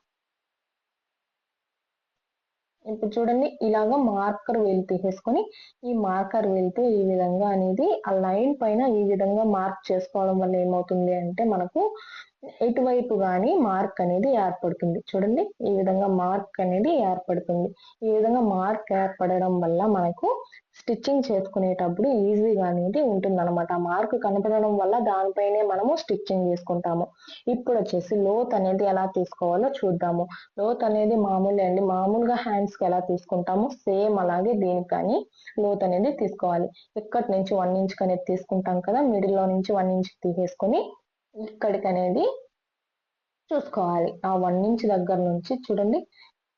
ఇప్పుడు చూడండి ఇలాగా మార్కర్ వేలు తీసేసుకొని ఈ మార్కర్ వేలుతో ఈ విధంగా అనేది ఆ లైన్ పైన ఈ విధంగా మార్క్ చేసుకోవడం వల్ల ఏమవుతుంది అంటే మనకు ఎటువైపు కానీ మార్క్ అనేది ఏర్పడుతుంది. చూడండి ఈ విధంగా మార్క్ అనేది ఏర్పడుతుంది. ఈ విధంగా మార్క్ ఏర్పడడం వల్ల మనకు స్టిచ్చింగ్ చేసుకునేటప్పుడు ఈజీగా అనేది ఉంటుంది అనమాట. ఆ మార్క్ కనపడడం వల్ల దానిపైనే మనము స్టిచ్చింగ్ చేసుకుంటాము. ఇప్పుడు వచ్చేసి లోత్ అనేది ఎలా తీసుకోవాలో చూద్దాము. లోత్ అనేది మామూలుగా హ్యాండ్స్ కి ఎలా తీసుకుంటామో సేమ్ అలాగే దీనికి కానీ లోత్ అనేది తీసుకోవాలి. ఇక్కడి నుంచి 1 ఇంచ్ అనేది తీసుకుంటాం కదా, మిడిల్ లో నుంచి 1 ఇంచ్ తీసేసుకొని ఇక్కడికి అనేది చూసుకోవాలి. ఆ 1 ఇంచ్ దగ్గర నుంచి చూడండి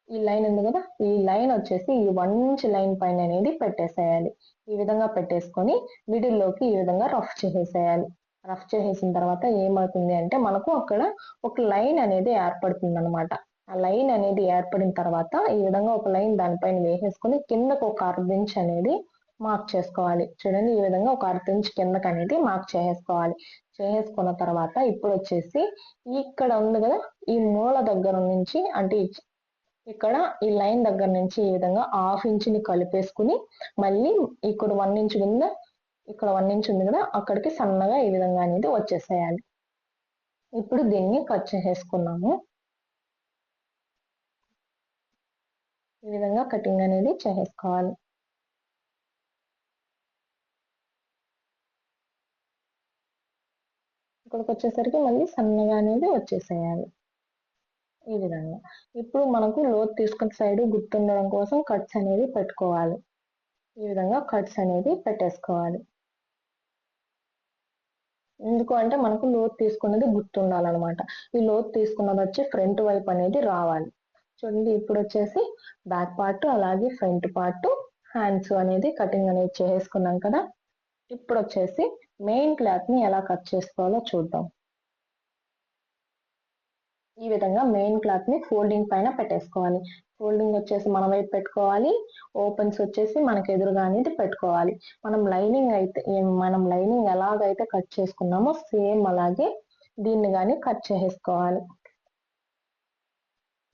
ఈ లైన్ ఉంది కదా, ఈ లైన్ వచ్చేసి ఈ 1 ఇంచ్ లైన్ పైన అనేది పెట్టేసేయాలి. ఈ విధంగా పెట్టేసుకొని మిడిల్ లోకి ఈ విధంగా రఫ్ చేసేసేయాలి. రఫ్ చేసేసిన తర్వాత ఏమవుతుంది అంటే మనకు అక్కడ ఒక లైన్ అనేది ఏర్పడుతుంది అనమాట. ఆ లైన్ అనేది ఏర్పడిన తర్వాత ఈ విధంగా ఒక లైన్ దానిపైన వేసేసుకొని కిందకు ఒక 1/2 ఇంచ్ అనేది మార్క్ చేసుకోవాలి. చూడండి ఈ విధంగా ఒక అర్ధ ఇంచ్ కిందకి అనేది మార్క్ చేసేసుకోవాలి. చేసేసుకున్న తర్వాత ఇప్పుడు వచ్చేసి ఇక్కడ ఉంది కదా, ఈ మూల దగ్గర నుంచి అంటే ఇక్కడ ఈ లైన్ దగ్గర నుంచి ఈ విధంగా హాఫ్ ఇంచుని కలిపేసుకుని మళ్ళీ ఇక్కడ 1 ఇంచ్ కింద ఇక్కడ 1 ఇంచ్ ఉంది కదా, అక్కడికి సన్నగా ఈ విధంగా అనేది వచ్చేసేయాలి. ఇప్పుడు దీన్ని కట్ చేసేసుకున్నాము. ఈ విధంగా కటింగ్ అనేది చేసేసుకోవాలి. ఇక్కడికి వచ్చేసరికి మళ్ళీ సన్నగా అనేది వచ్చేసేయాలి ఈ విధంగా. ఇప్పుడు మనకు లోతు తీసుకున్న సైడ్ గుర్తుండడం కోసం కట్స్ అనేది పెట్టుకోవాలి. ఈ విధంగా కట్స్ అనేది పెట్టేసుకోవాలి. ఎందుకు అంటే మనకు లోతు తీసుకున్నది గుర్తుండాలన్నమాట. ఈ లోతు తీసుకున్నది వచ్చి ఫ్రంట్ వైపు అనేది రావాలి. చూడండి ఇప్పుడు వచ్చేసి బ్యాక్ పార్ట్ అలాగే ఫ్రంట్ పార్ట్ హ్యాండ్స్ అనేది కటింగ్ అనేది చేసుకున్నాం కదా. ఇప్పుడు వచ్చేసి మెయిన్ క్లాత్ ని ఎలా కట్ చేసుకోవాలో చూద్దాం. ఈ విధంగా మెయిన్ క్లాత్ ని ఫోల్డింగ్ పైన పెట్టేసుకోవాలి. ఫోల్డింగ్ వచ్చేసి మన వైపు పెట్టుకోవాలి, ఓపెన్స్ వచ్చేసి మనకు ఎదురుగా అనేది పెట్టుకోవాలి. మనం లైనింగ్ ఎలాగైతే కట్ చేసుకున్నామో సేమ్ అలాగే దీన్ని కానీ కట్ చేసేసుకోవాలి.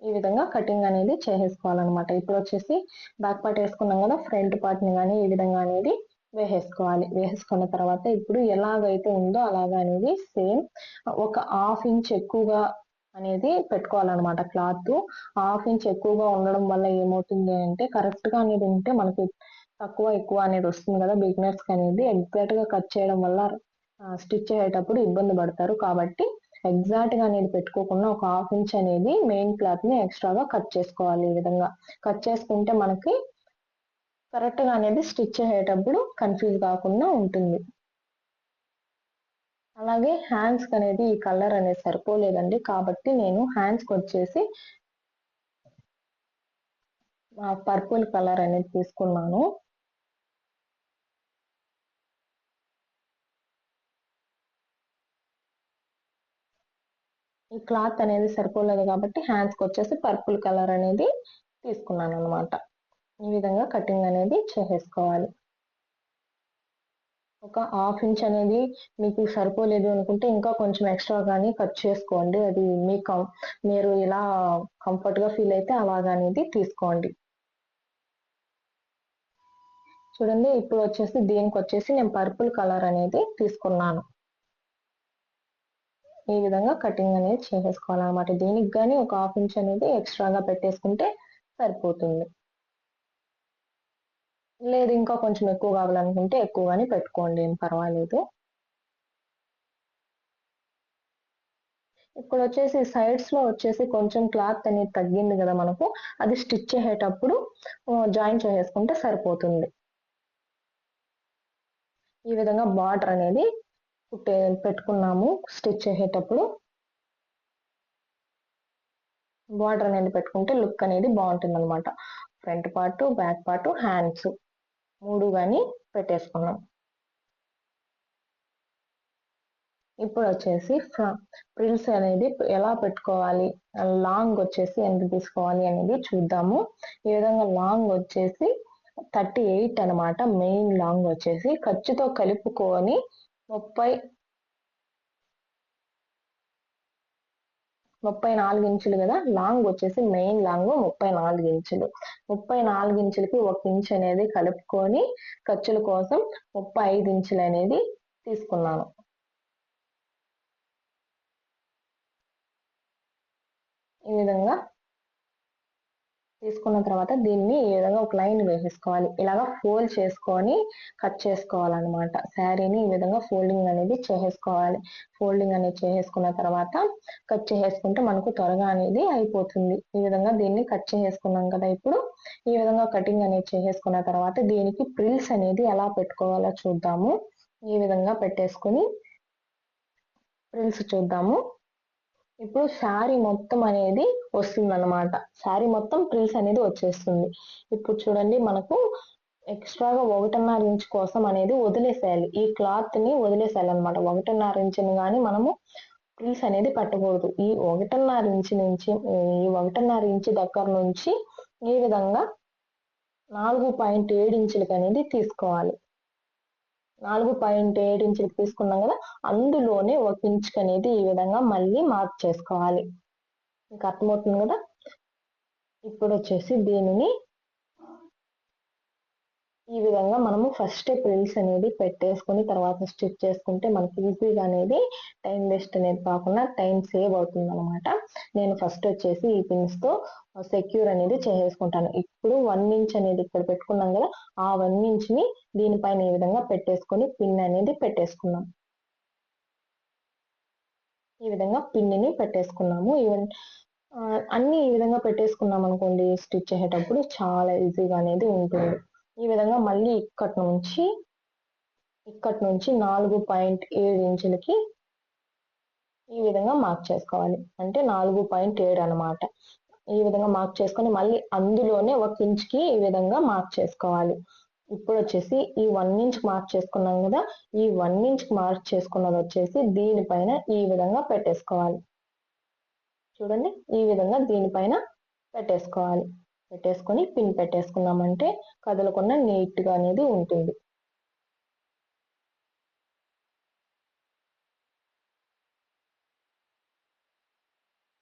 ఈ విధంగా కటింగ్ అనేది చేసేసుకోవాలన్నమాట. ఇప్పుడు వచ్చేసి బ్యాక్ పార్ట్ వేసుకున్నాం కదా, ఫ్రంట్ పార్ట్ ని కానీ ఈ విధంగా అనేది వేసేసుకోవాలి. వేసుకున్న తర్వాత ఇప్పుడు ఎలాగైతే ఉందో అలాగా అనేది సేమ్ ఒక హాఫ్ ఇంచ్ ఎక్కువగా అనేది పెట్టుకోవాలన్నమాట. క్లాత్ హాఫ్ ఇంచ్ ఎక్కువగా ఉండడం వల్ల ఏమవుతుంది అంటే కరెక్ట్ గా అనేది ఉంటే మనకి తక్కువ ఎక్కువ అనేది వస్తుంది కదా బిగినర్స్ అనేది. ఎగ్జాక్ట్ గా కట్ చేయడం వల్ల స్టిచ్ అయ్యేటప్పుడు ఇబ్బంది పడతారు. కాబట్టి ఎగ్జాక్ట్ గా అనేది పెట్టుకోకుండా ఒక హాఫ్ ఇంచ్ అనేది మెయిన్ క్లాత్ ని ఎక్స్ట్రాగా కట్ చేసుకోవాలి. ఈ విధంగా కట్ చేసుకుంటే మనకి కరెక్ట్ గా అనేది స్టిచ్ అయ్యేటప్పుడు కన్ఫ్యూజ్ కాకుండా ఉంటుంది. అలాగే హ్యాండ్స్ అనేది ఈ కలర్ అనేది సరిపోలేదండి, కాబట్టి నేను హ్యాండ్స్ కి వచ్చేసి పర్పుల్ కలర్ అనేది తీసుకున్నాను. ఈ క్లాత్ అనేది సరిపోలేదు కాబట్టి హ్యాండ్స్ కి వచ్చేసి పర్పుల్ కలర్ అనేది తీసుకున్నాను అనమాట. ఈ విధంగా కటింగ్ అనేది చేసేసుకోవాలి. ఒక హాఫ్ ఇంచ్ అనేది మీకు సరిపోలేదు అనుకుంటే ఇంకా కొంచెం ఎక్స్ట్రా కానీ కట్ చేసుకోండి. అది మీరు ఇలా కంఫర్ట్ గా ఫీల్ అయితే అలాగా అనేది తీసుకోండి. చూడండి ఇప్పుడు వచ్చేసి దీనికి వచ్చేసి నేను పర్పుల్ కలర్ అనేది తీసుకున్నాను. ఈ విధంగా కటింగ్ అనేది చేసేసుకోవాలన్నమాట. దీనికి కానీ ఒక హాఫ్ ఇంచ్ అనేది ఎక్స్ట్రాగా పెట్టేసుకుంటే సరిపోతుంది. లేదు ఇంకా కొంచెం ఎక్కువ కావాలనుకుంటే ఎక్కువగానే పెట్టుకోండి, ఏం పర్వాలేదు. ఇప్పుడు వచ్చేసి సైడ్స్ లో వచ్చేసి కొంచెం క్లాత్ అనేది తగ్గింది కదా మనకు, అది స్టిచ్ చేసేటప్పుడు జాయిన్ చేసేసుకుంటే సరిపోతుంది. ఈ విధంగా బార్డర్ అనేది పెట్టుకున్నాము. స్టిచ్ చేసేటప్పుడు బార్డర్ అనేది పెట్టుకుంటే లుక్ అనేది బాగుంటుంది అనమాట. Front part, back part, hands 3 కానీ పెట్టేసుకున్నాం. ఇప్పుడు వచ్చేసి ఫ్రిల్స్ అనేది ఎలా పెట్టుకోవాలి, లాంగ్ వచ్చేసి ఎంత తీసుకోవాలి అనేది చూద్దాము. ఈ విధంగా లాంగ్ వచ్చేసి 38 అనమాట. మెయిన్ లాంగ్ వచ్చేసి ఖర్చుతో కలుపుకొని 34 ఇంచులు కదా, లాంగ్ వచ్చేసి మెయిన్ లాంగ్ 34 ఇంచులు. 34 ఇంచులకి 1 ఇంచ్ అనేది కలుపుకొని ఖర్చుల కోసం 35 ఇంచులు అనేది తీసుకున్నాను. ఈ విధంగా తీసుకున్న తర్వాత దీన్ని ఈ విధంగా ఒక లైన్ వేసేసుకోవాలి. ఇలాగా ఫోల్డ్ చేసుకొని కట్ చేసుకోవాలన్నమాట. శారీని ఈ విధంగా ఫోల్డింగ్ అనేది చేసేసుకోవాలి. ఫోల్డింగ్ అనేది చేసేసుకున్న తర్వాత కట్ చేసేసుకుంటే మనకు త్వరగా అనేది అయిపోతుంది. ఈ విధంగా దీన్ని కట్ చేసేసుకున్నాం కదా. ఇప్పుడు ఈ విధంగా కటింగ్ అనేది చేసేసుకున్న తర్వాత దీనికి ప్రిల్స్ అనేది ఎలా పెట్టుకోవాలో చూద్దాము. ఈ విధంగా పెట్టేసుకుని ప్రిల్స్ చూద్దాము. ఇప్పుడు శారీ మొత్తం అనేది వస్తుంది అనమాట. శారీ మొత్తం ప్రిల్స్ అనేది వచ్చేస్తుంది. ఇప్పుడు చూడండి మనకు ఎక్స్ట్రాగా 1.5 ఇంచ్ కోసం అనేది వదిలేసేయాలి. ఈ క్లాత్ ని వదిలేసేయాలి అనమాట. 1.5 ఇంచుని కానీ మనము ప్రిల్స్ అనేది పెట్టకూడదు. ఈ 1.5 ఇంచ్ నుంచి ఈ 1.5 ఇంచ్ దగ్గర నుంచి ఈ విధంగా 4.7 ఇంచులకి అనేది తీసుకోవాలి. 4.7 ఇంచులకి తీసుకున్నాం కదా, అందులోనే 1 ఇంచుకి అనేది ఈ విధంగా మళ్ళీ మార్క్ చేసుకోవాలి. మీకు అర్థమవుతుంది కదా. ఇప్పుడు వచ్చేసి దీనిని ఈ విధంగా మనము ఫస్ట్ ప్రిల్స్ అనేది పెట్టేసుకుని తర్వాత స్టిచ్ చేసుకుంటే మనకి ఈజీగా అనేది టైం వేస్ట్ అనేది కాకుండా టైం సేవ్ అవుతుంది అనమాట. నేను ఫస్ట్ వచ్చేసి ఈ పిన్స్ తో సెక్యూర్ అనేది చేసేసుకుంటాను. ఇప్పుడు 1 ఇంచ్ అనేది ఇక్కడ పెట్టుకున్నాం కదా, ఆ 1 ఇంచ్ ని దీనిపైన ఈ విధంగా పెట్టేసుకొని పిన్ అనేది పెట్టేసుకున్నాం. ఈ విధంగా పిన్ని పెట్టేసుకున్నాము. అన్ని ఈ విధంగా పెట్టేసుకున్నాం అనుకోండి, స్టిచ్ చేసేటప్పుడు చాలా ఈజీగా అనేది ఉంటుంది. ఈ విధంగా మళ్ళీ ఇక్కడి నుంచి 4.7 ఇంచులకి ఈ విధంగా మార్క్ చేసుకోవాలి. అంటే 4.7 అన్నమాట. ఈ విధంగా మార్క్ చేసుకొని మళ్ళీ అందులోనే 1 ఇంచుకి ఈ విధంగా మార్క్ చేసుకోవాలి. ఇప్పుడు వచ్చేసి ఈ 1 ఇంచ్ మార్క్ చేసుకున్నాం కదా, ఈ 1 ఇంచ్ మార్క్ చేసుకున్నది వచ్చేసి దీనిపైన ఈ విధంగా పెట్టేసుకోవాలి. చూడండి, ఈ విధంగా దీనిపైన పెట్టేసుకోవాలి. పెట్టేసుకొని పిన్ పెట్టేసుకున్నామంటే కదలకుండా నీట్ గా అనేది ఉంటుంది.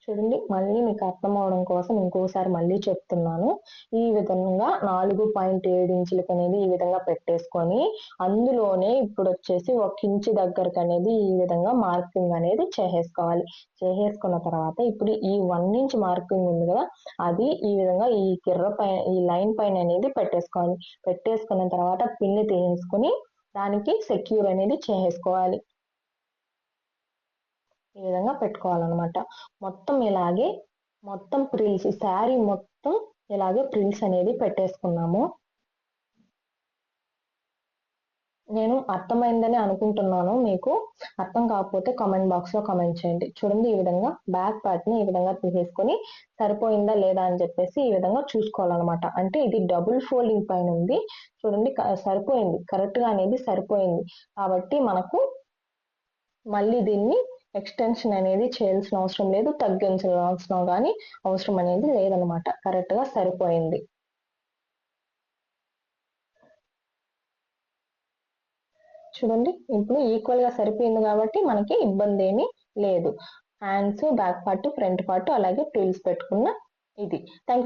చూడండి, మళ్ళీ మీకు అర్థం అవడం కోసం ఇంకోసారి మళ్ళీ చెప్తున్నాను. ఈ విధంగా 4.7 ఇంచులకి అనేది ఈ విధంగా పెట్టేసుకొని అందులోనే ఇప్పుడు వచ్చేసి 1 ఇంచు దగ్గరకు అనేది ఈ విధంగా మార్కింగ్ అనేది చేసేసుకోవాలి. చేసేసుకున్న తర్వాత ఇప్పుడు ఈ 1 ఇంచ్ మార్కింగ్ ఉంది కదా, అది ఈ విధంగా ఈ కిర్ర పైన ఈ లైన్ పైన అనేది పెట్టేసుకోవాలి. పెట్టేసుకున్న తర్వాత పిన్ తీసేసుకొని దానికి సెక్యూర్ అనేది చేసేసుకోవాలి. ఈ విధంగా పెట్టుకోవాలన్నమాట. మొత్తం ఇలాగే మొత్తం ప్రిల్స్ శారీ మొత్తం ఇలాగే ప్రిల్స్ అనేది పెట్టేసుకున్నాము. నేను అర్థమైందని అనుకుంటున్నాను. మీకు అర్థం కాకపోతే కామెంట్ బాక్స్ లో కామెంట్ చేయండి. చూడండి, ఈ విధంగా బ్యాక్ పార్ట్ ని ఈ విధంగా తీసేసుకొని సరిపోయిందా లేదా అని చెప్పేసి ఈ విధంగా చూసుకోవాలన్నమాట. అంటే ఇది డబుల్ ఫోల్డింగ్ పైన ఉంది. చూడండి, సరిపోయింది, కరెక్ట్ గా అనేది సరిపోయింది. కాబట్టి మనకు మళ్ళీ దీన్ని ఎక్స్టెన్షన్ అనేది చేయాల్సిన అవసరం లేదు, తగ్గించాల్సిన కానీ అవసరం అనేది లేదనమాట. కరెక్ట్ గా సరిపోయింది. చూడండి, ఇప్పుడు ఈక్వల్ గా సరిపోయింది కాబట్టి మనకి ఇబ్బంది ఏమీ లేదు. Hands, back part, front part అలాగే ట్విల్స్ పెట్టుకున్న ఇది. థ్యాంక్